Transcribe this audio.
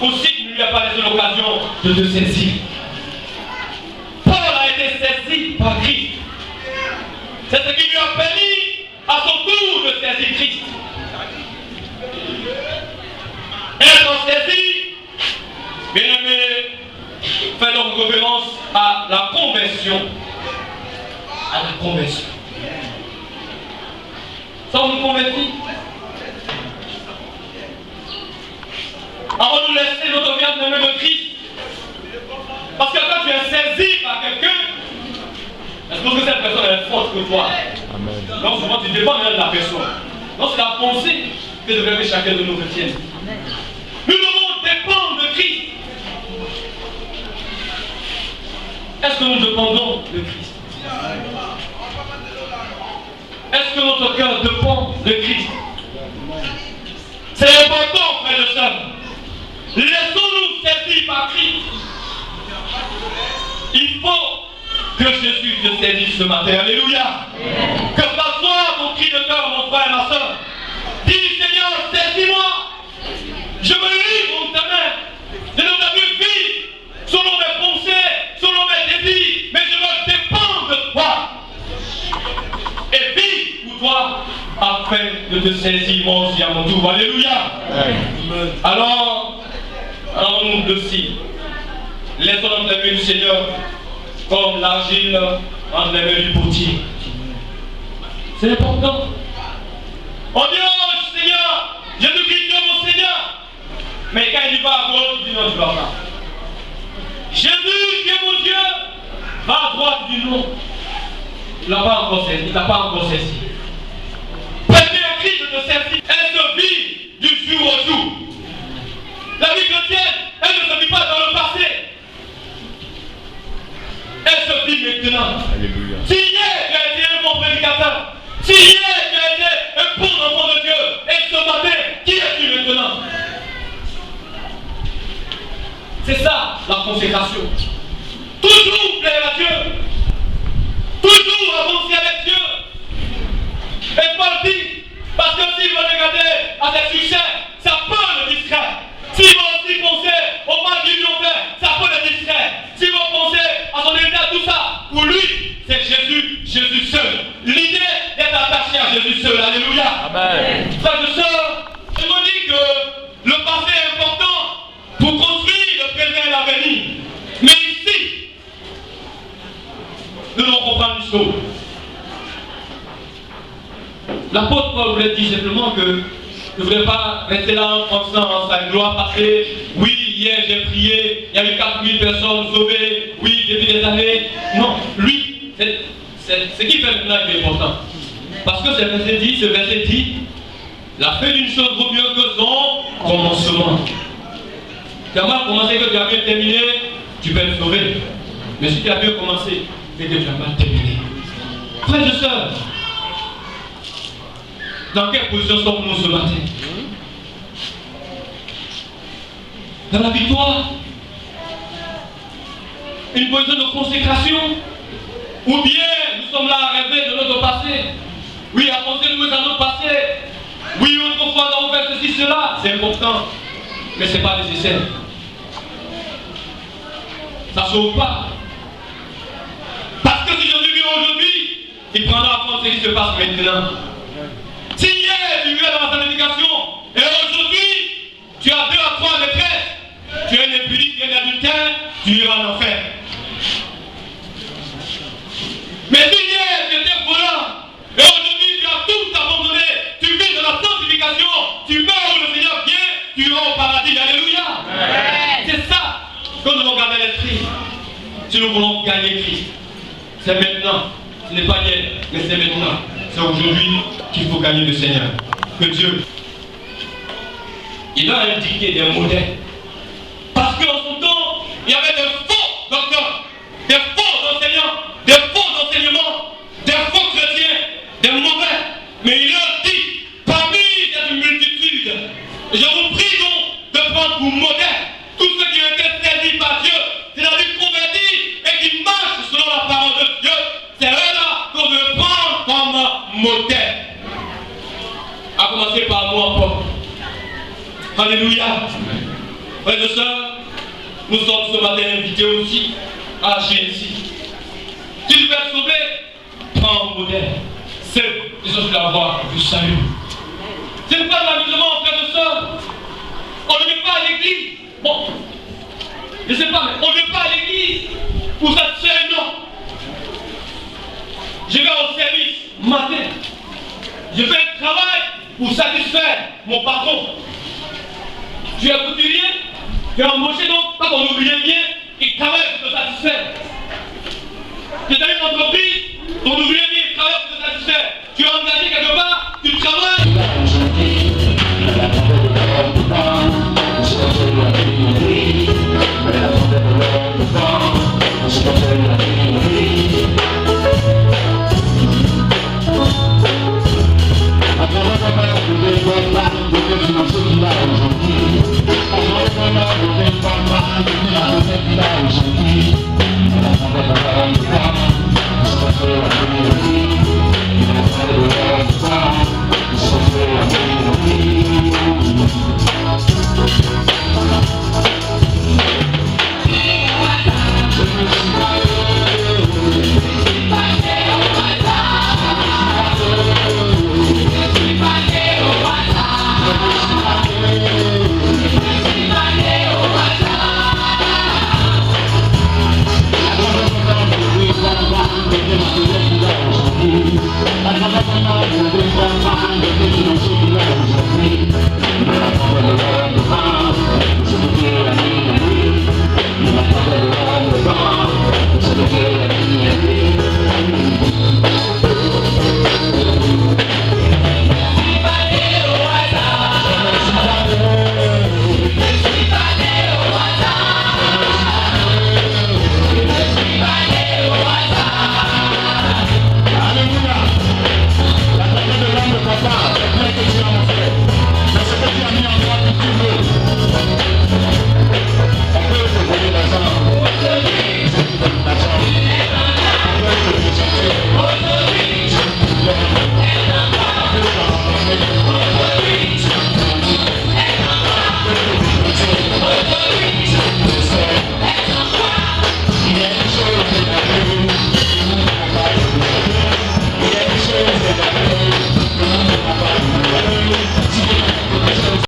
aussi qu'il ne lui a pas laissé l'occasion de te saisir. Paul a été saisi par Christ. C'est ce qui lui a permis à son tour de saisir Christ. Être saisi, bien aimé, fait donc référence à la conversion. À la conversion. Sommes-nous convertis? Avant de nous laisser notre vie en de Christ. Parce que quand tu es saisi par quelqu'un, est-ce que cette personne est forte que toi? Amen. Donc souvent tu dépends même de la personne. Donc c'est la pensée que devrait chacun de nous retienne. Nous devons dépendre de Christ. Est-ce que nous dépendons de Christ? Est-ce que notre cœur dépend de Christ? C'est important, frères et sœurs. Laissons-nous saisir par Christ. Il faut que Jésus te saisisse ce matin. Alléluia. Que ça soit ton cri de cœur, mon frère et ma soeur. Dis, Seigneur, saisis-moi. Je me livre entre ta main. Je ne veux plus vivre selon mes pensées, selon mes désirs, mais je veux dépendre de toi. Et vis pour toi afin de te saisir moi aussi à mon tour. Alléluia. Amen. Alors, nous aussi, laissons entre les mains du Seigneur comme l'argile entre les mains du potier. C'est important. On dit, oh Seigneur, Jésus-Christ, Dieu mon Seigneur. Mais quand il va à gauche, il dit non, tu ne vas pas. Jésus, Dieu mon Dieu, va à droite, il dit non. Il n'a pas encore saisi. Il n'a pas encore saisi. Premier Christ de te saisir, elle se vit du jour au jour. La vie chrétienne, elle ne se vit pas dans le passé. Elle se vit maintenant. Alléluia. Si hier tu as été un bon prédicateur, si hier tu as été un bon enfant de Dieu, et ce matin, qui es-tu maintenant? C'est ça la consécration. Toujours plaire à Dieu. Toujours avancer avec Dieu. Et Paul dit, parce que s'il va regarder à ses succès, ça peut le distraire. S'il va aussi penser au mal qu'ils lui ont fait, ça peut le distraire. S'il va penser à son héritage, tout ça, pour lui, c'est Jésus, Jésus seul. L'idée d'être attaché à Jésus seul. Alléluia. Amen. Frères et sœurs, je me dis que le passé est important pour construire le présent et l'avenir. Mais ici, nous devons comprendre une chose. L'apôtre Paul voulait dire simplement que ne voulait pas rester là en pensant sa gloire passée. Oui, hier j'ai prié, il y a eu 4000 personnes sauvées. Oui, depuis des années. Non, lui, ce qui fait maintenant est important. Parce que ce verset dit, la fin d'une chose vaut mieux que son commencement. Tu as mal commencé, que tu as bien terminé, tu peux être sauvé. Mais si tu as bien commencé, et que tu n'as pas terminé. Frères et sœurs, dans quelle position sommes-nous ce matin? Dans la victoire? Une position de consécration? Ou bien nous sommes là à rêver de notre passé? Oui, à penser de nous à notre passé. Oui, autrefois nous avons fait ceci, cela. C'est important, mais ce n'est pas nécessaire. Ça ne sauve pas. Parce que si Jésus vient aujourd'hui, il prendra en compte ce qui se passe maintenant. Si hier tu vivais dans la sanctification et aujourd'hui tu as 2 à 3 maîtresses, tu es un impudique, tu es un adultère, tu iras en enfer. Mais si hier tu étais volant et aujourd'hui tu as tout abandonné, tu vis dans la sanctification, tu meurs où le Seigneur vient, tu iras au paradis. Alléluia. C'est ça que nous devons garder à l'esprit si nous voulons gagner Christ. C'est maintenant, ce n'est pas hier, mais c'est maintenant. C'est aujourd'hui qu'il faut gagner le Seigneur. Que Dieu, il a indiqué des modèles. Parce qu'en son temps, il y avait des faux docteurs, des faux enseignants, des faux enseignements, des faux chrétiens, des mauvais. Mais il leur dit, parmi cette multitude, je vous prie donc de prendre pour modèle tous ceux qui ont été saisis par Dieu, c'est-à-dire convertis et qui marchent selon la parole de Dieu. C'est eux-là qu'on veut prendre comme modèle. À commencer par moi, Paul. Alléluia. Frères et sœurs, nous sommes ce matin invités aussi à GNC. Tu veux être sauvé, prends un modèle. C'est les autres la voie du salut. Ce n'est pas l'amusement, frères et sœurs. On ne vient pas à l'église. Bon, je ne sais pas, mais on ne vient pas à l'église pour satisfaire un homme. Je vais au service matin. Je fais un travail pour satisfaire mon patron. Tu es couturier, tu es embauché donc, pas qu'on oublie bien, il travaille pour te satisfaire. Tu es dans une entreprise, ton ouvrier il travaille pour te satisfaire. Tu es engagé quelque part, tu travailles. Papa,